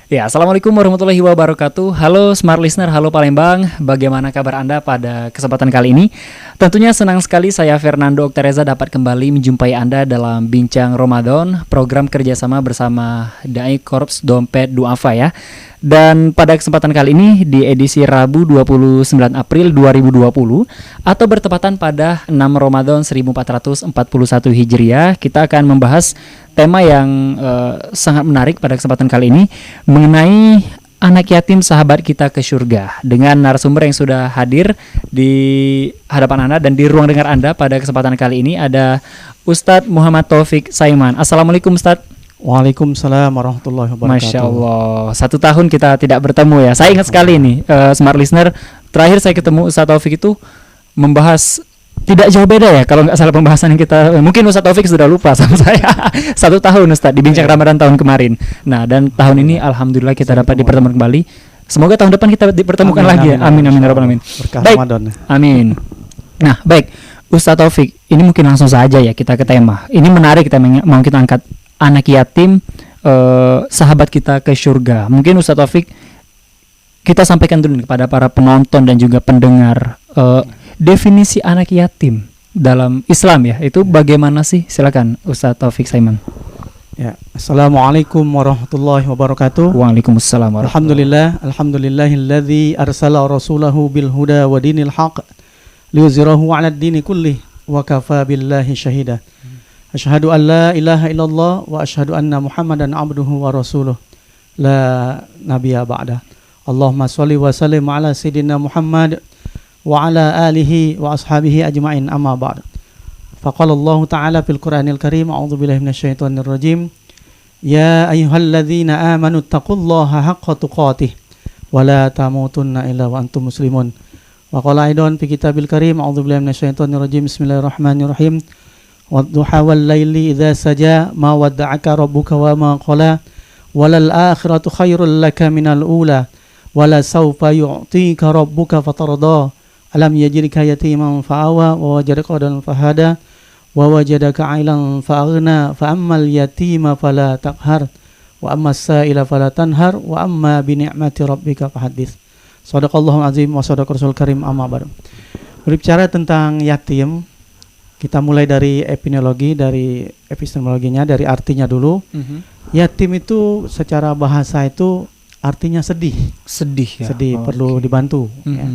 Ya, Assalamualaikum warahmatullahi wabarakatuh. Halo Smart Listener, halo Palembang. Bagaimana kabar Anda pada kesempatan kali ini? Tentunya senang sekali saya Fernando Oktareza dapat kembali menjumpai Anda dalam Bincang Ramadan, program kerjasama bersama Dai Korps Dompet Duafa ya. Dan pada kesempatan kali ini di edisi Rabu 29 April 2020 atau bertepatan pada 6 Ramadan 1441 Hijriah, kita akan membahas tema yang sangat menarik pada kesempatan kali ini mengenai anak yatim sahabat kita ke surga, dengan narasumber yang sudah hadir di hadapan Anda dan di ruang dengar Anda pada kesempatan kali ini ada Ustadz Muhammad Taufik Saiman. Assalamualaikum Ustadz. Waalaikumsalam warahmatullahi wabarakatuh. Masya Allah, 1 tahun kita tidak bertemu ya. Saya ingat sekali nih, Smart Listener, terakhir saya ketemu Ustadz Taufik itu membahas tidak jauh beda ya, kalau nggak salah pembahasan yang kita, mungkin Ustadz Taufik sudah lupa sama saya. 1 tahun Ustadz di Bincang Ramadan tahun kemarin. Nah, dan tahun ini alhamdulillah kita dapat dipertemukan kembali. Semoga tahun depan kita dipertemukan lagi ya. Amin amin ya rabbal alamin. Baik. Amin. Nah, baik Ustadz Taufik, ini mungkin langsung saja ya kita ke tema. Ini menarik, kita mau kita angkat anak yatim sahabat kita ke surga. Mungkin Ustadz Taufik kita sampaikan dulu kepada para penonton dan juga pendengar definisi anak yatim dalam Islam ya, itu bagaimana sih? Silakan Ustadz Taufik Saiman. Ya, Assalamualaikum warahmatullahi wabarakatuh. Waalaikumsalam warahmatullahi. Alhamdulillahilladzi arsala rasulahu bil huda wa dinil haq liyuzhirahu 'alad dini kullih wa kafa billahi syahida. Asyhadu an la ilaha illallah wa asyhadu anna Muhammadan abduhu wa rasuluh la nabiyya ba'da. Allahumma shalli wa sallim ala sayyidina Muhammad wa ala alihi wa ashabihi ajma'in, amma ba'd. Faqala Allah ta'ala fil Qur'anil Karim, a'udzu billahi minasyaitonir rajim. Ya ayyuhalladzina amanu taqullaha haqqa tuqatih wa la tamutunna illa wa antum muslimun. Wa qala aidan fi kitabil karim, a'udzu billahi minasyaitonir rajim. Bismillahirrahmanirrahim. Wadduha wal laili idza saja ma wadda'aka rabbuka wa ma qala walal akhiratu khairul laka minal ula wala sawfa yu'tika rabbuka fatarda. Alam yajidka yatiman fa'awa wa wajadaka dan fahada wa wajadaka ailan fa'aghna fa ammal yatima fala taqhar wa ammas sa'ila fala tanhar wa amma bi ni'mati rabbika fahaddits. Shadaqallahul azim wa shadaqa rasul karim, amma ba'd. Berbicara tentang yatim, kita mulai dari epistemologinya, dari artinya dulu. Yatim itu secara bahasa itu artinya sedih. Sedih ya. Sedih, perlu dibantu ya.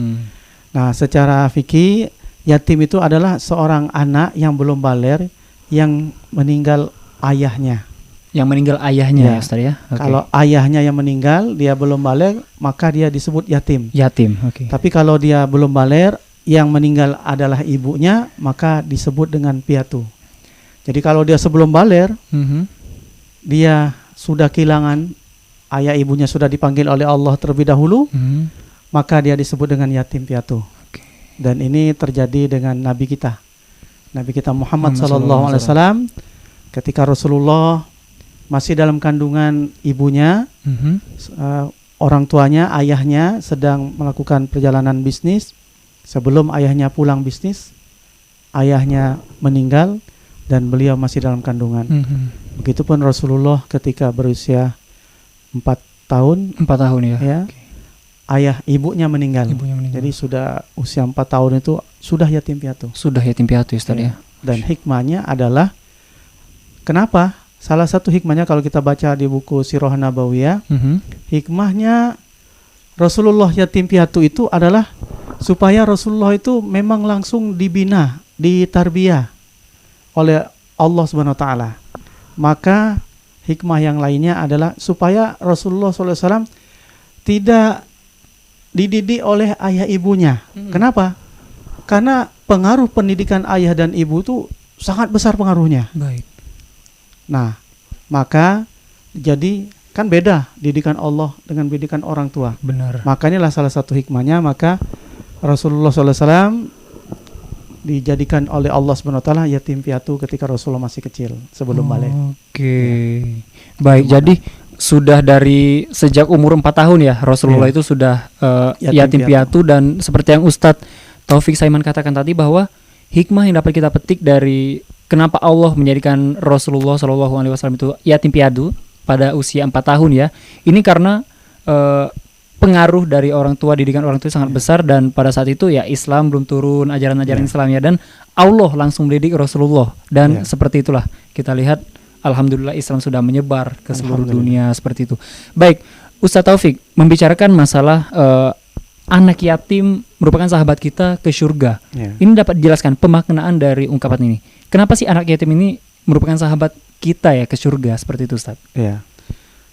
Nah, secara fikih yatim itu adalah seorang anak yang belum baligh yang meninggal ayahnya. Yang meninggal ayahnya ya, Ustaz ya. Kalau ayahnya yang meninggal, dia belum baligh, maka dia disebut yatim. Yatim, oke. Tapi kalau dia belum baligh, yang meninggal adalah ibunya, maka disebut dengan piatu. Jadi kalau dia sebelum baligh, dia sudah kehilangan ayah ibunya, sudah dipanggil oleh Allah terlebih dahulu, maka dia disebut dengan yatim piatu. Dan ini terjadi dengan Nabi kita Muhammad SAW. Ketika Rasulullah masih dalam kandungan ibunya, orang tuanya, ayahnya sedang melakukan perjalanan bisnis. Sebelum ayahnya pulang bisnis, ayahnya meninggal dan beliau masih dalam kandungan. Begitupun Rasulullah ketika berusia 4 tahun ya. Ayah ibunya meninggal. Jadi sudah usia 4 tahun itu sudah yatim piatu. Sudah yatim piatu Ustaz ya. Dan hikmahnya adalah, kenapa? Salah satu hikmahnya kalau kita baca di buku Sirah Nabawiyah, hikmahnya Rasulullah yatim piatu itu adalah supaya Rasulullah itu memang langsung dibina, ditarbiyah oleh Allah Subhanahu wa taala. Maka hikmah yang lainnya adalah supaya Rasulullah SAW tidak dididik oleh ayah ibunya. Kenapa? Karena pengaruh pendidikan ayah dan ibu itu sangat besar pengaruhnya. Baik. Nah, maka jadi kan beda didikan Allah dengan didikan orang tua. Benar. Makanya salah satu hikmahnya, maka Rasulullah SAW dijadikan oleh Allah SWT yatim piatu ketika Rasulullah masih kecil sebelum balik. Oke. Baik, jadi sudah dari sejak umur 4 tahun ya Rasulullah itu sudah yatim piatu. Dan seperti yang Ustadz Taufik Saiman katakan tadi, bahwa hikmah yang dapat kita petik dari kenapa Allah menjadikan Rasulullah SAW itu yatim piatu pada usia 4 tahun ya. Ini karena pengaruh dari orang tua, didikan orang tua sangat besar, dan pada saat itu ya Islam belum turun, ajaran-ajaran Islamnya, dan Allah langsung mendidik Rasulullah, dan seperti itulah kita lihat alhamdulillah Islam sudah menyebar ke seluruh dunia seperti itu. Baik, Ustaz Taufik membicarakan masalah anak yatim merupakan sahabat kita ke surga. Ini dapat dijelaskan pemaknaan dari ungkapan ini. Kenapa sih anak yatim ini merupakan sahabat kita ya ke surga seperti itu, Ustaz?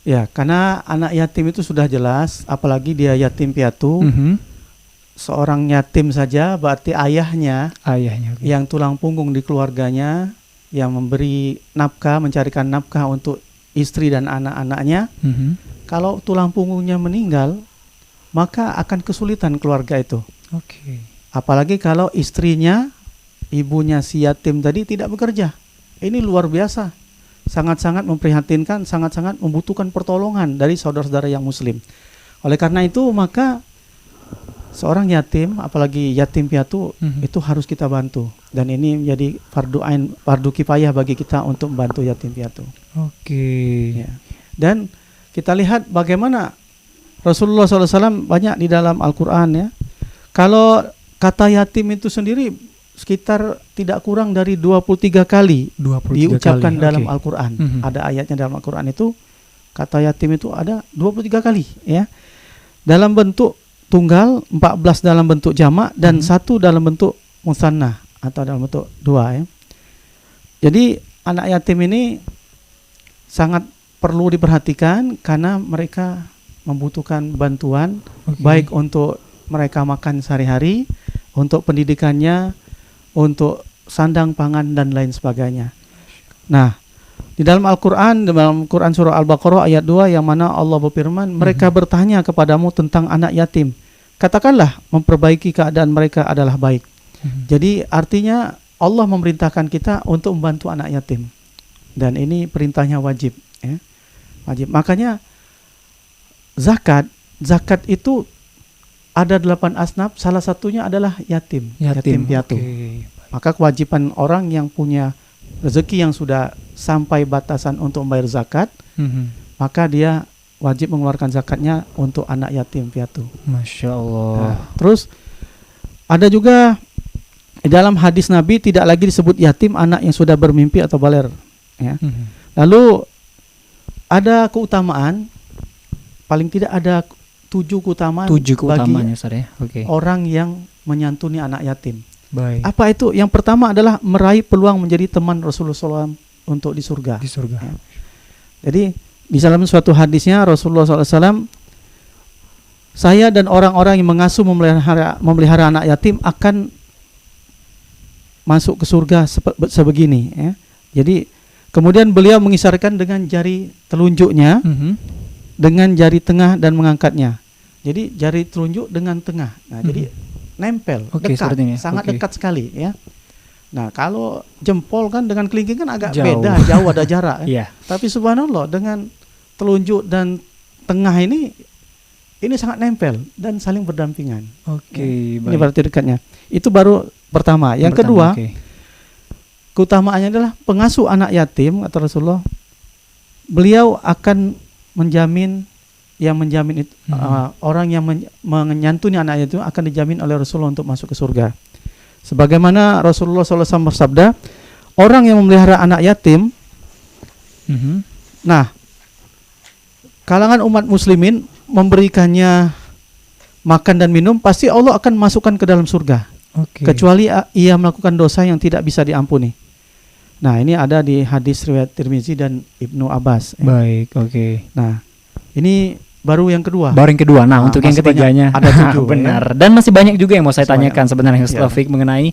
Ya, karena anak yatim itu sudah jelas, apalagi dia yatim piatu. Seorang yatim saja berarti ayahnya yang tulang punggung di keluarganya, yang memberi nafkah, mencarikan nafkah untuk istri dan anak-anaknya. Kalau tulang punggungnya meninggal, maka akan kesulitan keluarga itu. Apalagi kalau istrinya, ibunya si yatim tadi tidak bekerja. Ini luar biasa, sangat-sangat memprihatinkan, sangat-sangat membutuhkan pertolongan dari saudara-saudara yang muslim. Oleh karena itu maka seorang yatim, apalagi yatim piatu, itu harus kita bantu. Dan ini menjadi fardu kifayah bagi kita untuk membantu yatim piatu. Ya. Dan kita lihat bagaimana Rasulullah SAW banyak di dalam Al-Quran ya. Kalau kata yatim itu sendiri sekitar tidak kurang dari 23 kali diucapkan dalam Al-Quran. Ada ayatnya dalam Al-Quran itu, kata yatim itu ada 23 kali ya. Dalam bentuk tunggal, 14 dalam bentuk jamak, dan 1 dalam bentuk musanna atau dalam bentuk 2 ya. Jadi anak yatim ini sangat perlu diperhatikan karena mereka membutuhkan bantuan, baik untuk mereka makan sehari-hari, untuk pendidikannya, untuk sandang pangan dan lain sebagainya. Nah, di dalam Al-Quran, dalam Quran surah Al-Baqarah ayat 2 yang mana Allah berfirman, mereka bertanya kepadamu tentang anak yatim. Katakanlah memperbaiki keadaan mereka adalah baik. Jadi artinya Allah memerintahkan kita untuk membantu anak yatim. Dan ini perintahnya wajib ya. Wajib. Makanya zakat itu ada 8 asnaf, salah satunya adalah yatim piatu. Maka kewajiban orang yang punya rezeki yang sudah sampai batasan untuk membayar zakat, maka dia wajib mengeluarkan zakatnya untuk anak yatim piatu. Masya Allah. Nah, terus ada juga dalam hadis Nabi tidak lagi disebut yatim anak yang sudah bermimpi atau baligh ya. Lalu ada keutamaan, paling tidak ada 7 keutamaan bagi orang yang menyantuni anak yatim. Baik. Apa itu? Yang pertama adalah meraih peluang menjadi teman Rasulullah SAW untuk di surga. Ya. Jadi di dalam suatu hadisnya Rasulullah SAW, saya dan orang-orang yang mengasuh memelihara anak yatim akan masuk ke surga sebegini. Ya. Jadi kemudian beliau mengisarkan dengan jari telunjuknya, dengan jari tengah dan mengangkatnya. Jadi jari telunjuk dengan tengah. Nah, jadi nempel, dekat, sangat dekat sekali ya. Nah, kalau jempol kan dengan kelingking kan agak beda, jauh ada jarak ya. Tapi subhanallah dengan telunjuk dan tengah ini sangat nempel dan saling berdampingan. Ini berarti dekatnya. Itu baru pertama. Yang kedua, keutamaannya adalah pengasuh anak yatim kata Rasulullah. Beliau akan menjamin itu, orang yang menyantuni anak yatim akan dijamin oleh Rasulullah untuk masuk ke surga. Sebagaimana Rasulullah SAW bersabda, orang yang memelihara anak yatim, nah, kalangan umat muslimin memberikannya makan dan minum, pasti Allah akan masukkan ke dalam surga. Kecuali ia melakukan dosa yang tidak bisa diampuni. Nah, ini ada di hadis riwayat Tirmizi dan Ibnu Abbas. Baik, Nah, ini baru yang kedua. Nah, untuk yang ketiganya ada 7. Benar. Dan masih banyak juga yang mau saya tanyakan sebenarnya Ustaz Taufik mengenai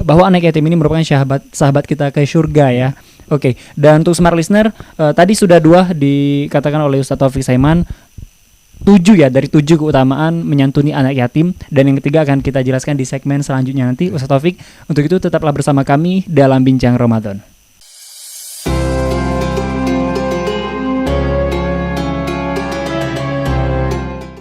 bahwa anak yatim ini merupakan sahabat kita ke surga ya. Dan untuk smart listener, tadi sudah 2 dikatakan oleh Ustaz Taufik Saiman, 7 ya, dari 7 keutamaan menyantuni anak yatim, dan yang ketiga akan kita jelaskan di segmen selanjutnya nanti Ustaz Taufik. Untuk itu tetaplah bersama kami dalam Bincang Ramadan.